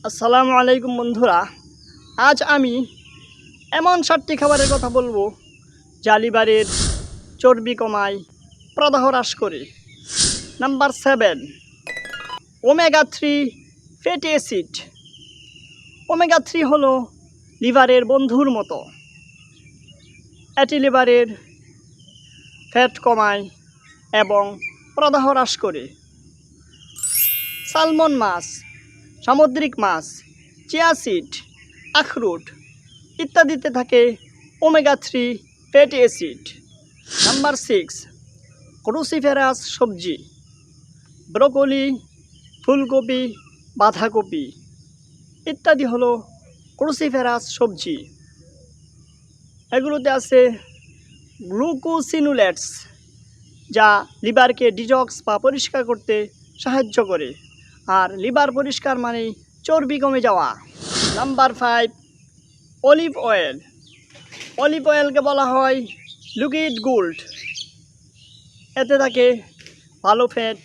আসসালামু আলাইকুম বন্ধুরা, আজ আমি এমন 7টি খাবারের কথা বলবো যা লিভারের চর্বি কমায়, প্রদাহ হ্রাস করে। Number 7, omega 3 fatty acid. Omega 3 হলো লিভারের বন্ধুর মতো। এটি লিভারের ফ্যাট কমায় এবং প্রদাহ হ্রাস করে। সালমন মাছ, সামুদ্রিক মাছ, চিয়া সিড, আখরোট ইত্যাদিতে থাকে omega 3 fatty acid. Number 6, cruciferous সবজি, ব্রোকলি, ফুলকপি, বাঁধাকপি ইত্যাদি হলো ক্রুসিফেরাস সবজি। এগুলোতে আছে গ্লুকোসিনুলেটস, যা লিভারকে ডিটক্স বা পরিষ্কার করতে সাহায্য করে। আর লিভার পরিষ্কার মানেই চর্বি কমে যাওয়া। Number 5, olive oil. অলিভ অয়েলকে বলা হয় লিকুইড গোল্ড। এতে থাকে ভালো ফ্যাট,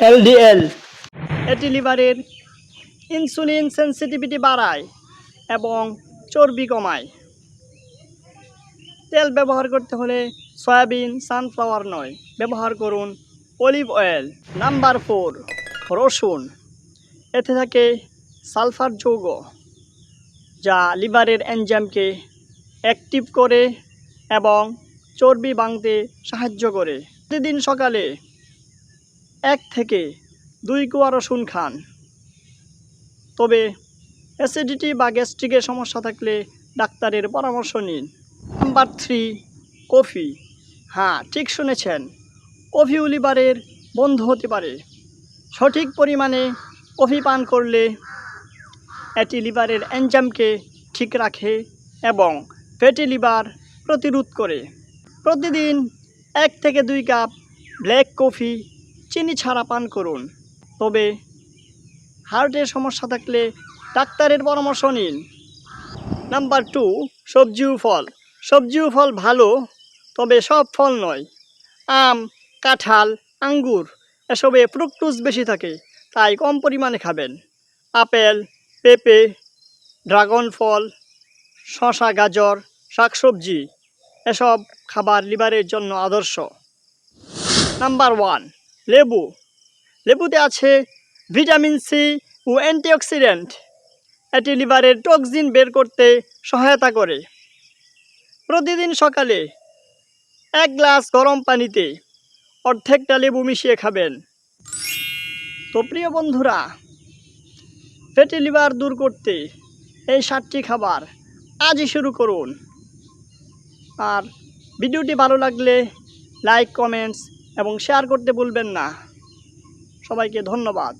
এলডিএল। এটি লিভারের ইনসুলিন সেন্সিটিভিটি বাড়ায় এবং চর্বি কমায়। তেল ব্যবহার করতে হলে সয়াবিন, সানফ্লাওয়ার নয়, ব্যবহার করুন অলিভ অয়েল। নাম্বার 4, রসুন। এতে থাকে সালফার যৌগ, যা লিভারের এনজাইমকে অ্যাক্টিভ করে এবং চর্বি ভাঙতে সাহায্য করে। প্রতিদিন সকালে 1 থেকে 2 কোয়া রসুন খান। তবে অ্যাসিডিটি বা গ্যাস্ট্রিকের সমস্যা থাকলে ডাক্তারের পরামর্শ নিন। Number 3, coffee. হ্যাঁ, ঠিক শুনেছেন, কফিও লিভারের বন্ধু হতে পারে। সঠিক পরিমাণে কফি পান করলে এটি লিভারের এনজাইমকে ঠিক রাখে এবং ফ্যাটি লিভার প্রতিরোধ করে। প্রতিদিন 1 থেকে 2 কাপ ব্ল্যাক কফি চিনি ছাড়া পান করুন। তবে হার্টের সমস্যা থাকলে ডাক্তারের পরামর্শ নিন। নাম্বার 2, সবজি ও ফল। সবজি ও ফল ভালো, তবে সব ফল নয়। আম, কাঁঠাল, আঙ্গুর এসবে ফ্রুকটোজ বেশি থাকে, তাই কম পরিমাণে খাবেন। আপেল, পেঁপে, ড্রাগন ফল, শসা, গাজর, শাকসবজি এসব খাবার লিভারের জন্য আদর্শ। নাম্বার 1, লেবু। লেবুতে আছে ভিটামিন সি ও অ্যান্টিঅক্সিডেন্ট। এটি লিভারের টক্সিন বের করতে সহায়তা করে। প্রতিদিন সকালে 1 গ্লাস গরম পানিতে অর্ধেকটা লেবু মিশিয়ে খাবেন। তো প্রিয় বন্ধুরা, ফ্যাটি লিভার দূর করতে এই 7টি খাবার আজই শুরু করুন। আর ভিডিওটি ভালো লাগলে লাইক, কমেন্টস এবং শেয়ার করতে ভুলবেন না। সবাইকে ধন্যবাদ।